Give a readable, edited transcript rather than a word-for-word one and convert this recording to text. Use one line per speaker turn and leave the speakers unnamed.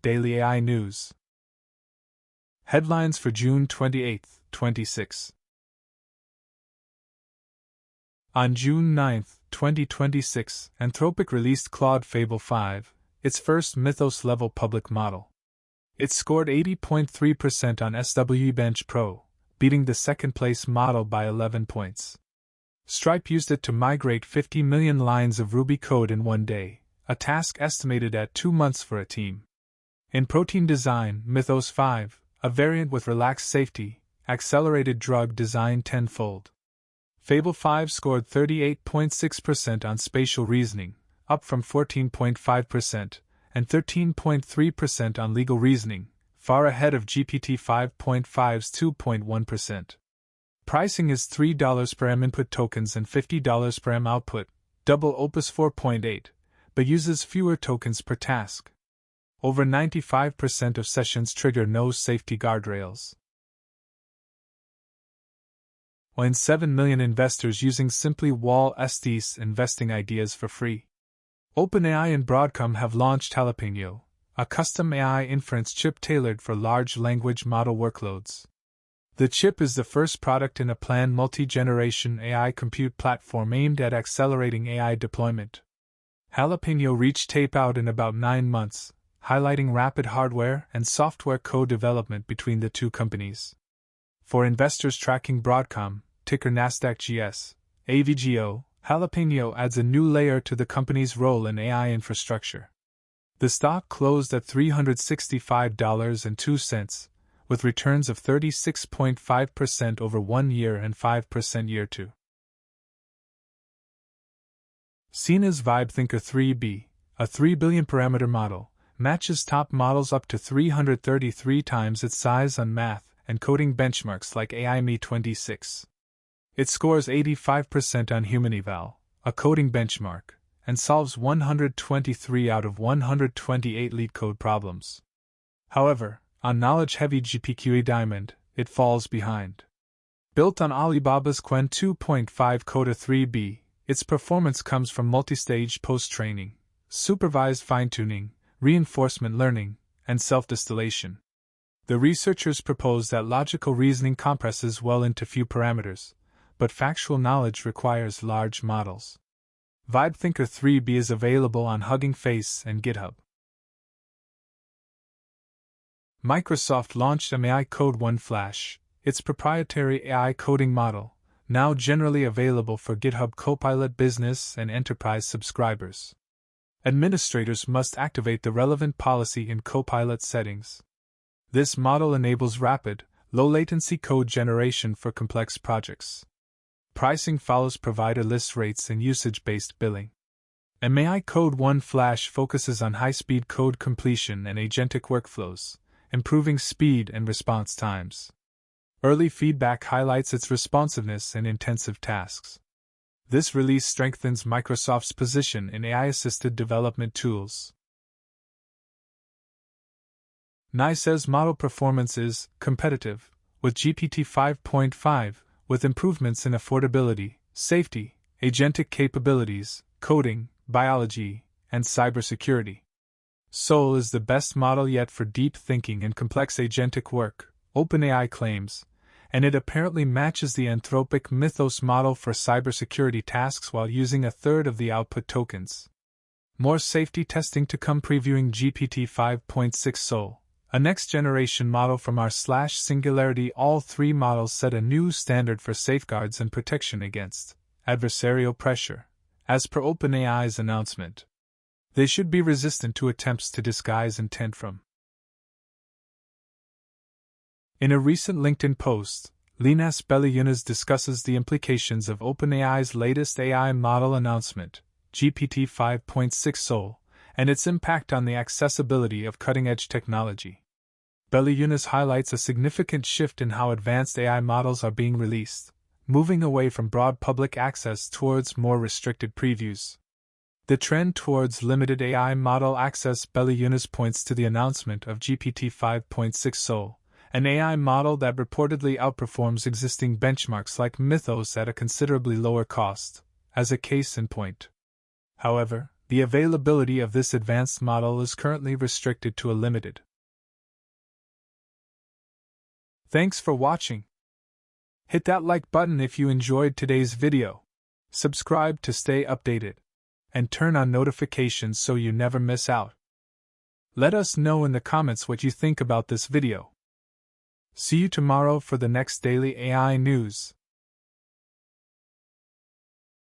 Daily AI News. Headlines for June 28, 26. On June 9, 2026, Anthropic released Claude Fable 5, its first Mythos-level public model. It scored 80.3% on SWE-Pro, beating the second-place model by 11 points. Stripe used it to migrate 50 million lines of Ruby code in one day, a task estimated at 2 months for a team. In protein design, Mythos 5, a variant with relaxed safety, accelerated drug design tenfold. Fable 5 scored 38.6% on spatial reasoning, up from 14.5%, and 13.3% on legal reasoning, far ahead of GPT-5.5's 2.1%. Pricing is $3 per M input tokens and $50 per M output, double Opus 4.8, but uses fewer tokens per task. Over 95% of sessions trigger no safety guardrails. When 7 million investors using simply wall estes investing ideas for free. OpenAI and Broadcom have launched Jalapeño, a custom AI inference chip tailored for large language model workloads. The chip is the first product in a planned multi-generation AI compute platform aimed at accelerating AI deployment. Jalapeño reached tape-out in about 9 months, highlighting rapid hardware and software co-development between the two companies. For investors tracking Broadcom, ticker NASDAQ-GS, AVGO, Jalapeño adds a new layer to the company's role in AI infrastructure. The stock closed at $365.02, with returns of 36.5% over 1 year and 5% year 2. Sina's VibeThinker 3B, a 3 billion parameter model, matches top models up to 333 times its size on math and coding benchmarks like MAI-Code. It scores 85% on HumanEval, a coding benchmark, and solves 123 out of 128 lead code problems. However, on knowledge-heavy GPQA Diamond, it falls behind. Built on Alibaba's Qwen 2.5 Coda 3B, its performance comes from multi-stage post-training, supervised fine-tuning, reinforcement learning, and self-distillation. The researchers propose that logical reasoning compresses well into few parameters, but factual knowledge requires large models. VibeThinker 3B is available on Hugging Face and GitHub. Microsoft launched MAI-Code 1 Flash, its proprietary AI coding model, now generally available for GitHub Copilot Business and Enterprise subscribers. Administrators must activate the relevant policy in Copilot settings. This model enables rapid, low-latency code generation for complex projects. Pricing follows provider list rates and usage-based billing. MAI-Code 1 Flash focuses on high-speed code completion and agentic workflows, improving speed and response times. Early feedback highlights its responsiveness in intensive tasks. This release strengthens Microsoft's position in AI-assisted development tools. MAI says model performance is competitive with GPT-5.5, with improvements in affordability, safety, agentic capabilities, coding, biology, and cybersecurity. Sol is the best model yet for deep thinking and complex agentic work, OpenAI claims, and it apparently matches the Anthropic Mythos model for cybersecurity tasks while using a third of the output tokens. More safety testing to come. Previewing GPT-5.6 Sol, a next-generation model from r/Singularity. All three models set a new standard for safeguards and protection against adversarial pressure, as per OpenAI's announcement. They should be resistant to attempts to disguise intent from. In a recent LinkedIn post, Linus Belliunas discusses the implications of OpenAI's latest AI model announcement, GPT-5.6 Sol, and its impact on the accessibility of cutting-edge technology. Belliunas highlights a significant shift in how advanced AI models are being released, moving away from broad public access towards more restricted previews. The trend towards limited AI model access. Belliunas points to the announcement of GPT-5.6 Sol, an AI model that reportedly outperforms existing benchmarks like Mythos at a considerably lower cost, as a case in point. However, The availability of this advanced model is currently restricted to a limited. Thanks for watching. Hit that like button if you enjoyed today's video. Subscribe to stay updated. And turn on notifications so you never miss out. Let us know in the comments what you think about this video. See you tomorrow for the next daily AI news.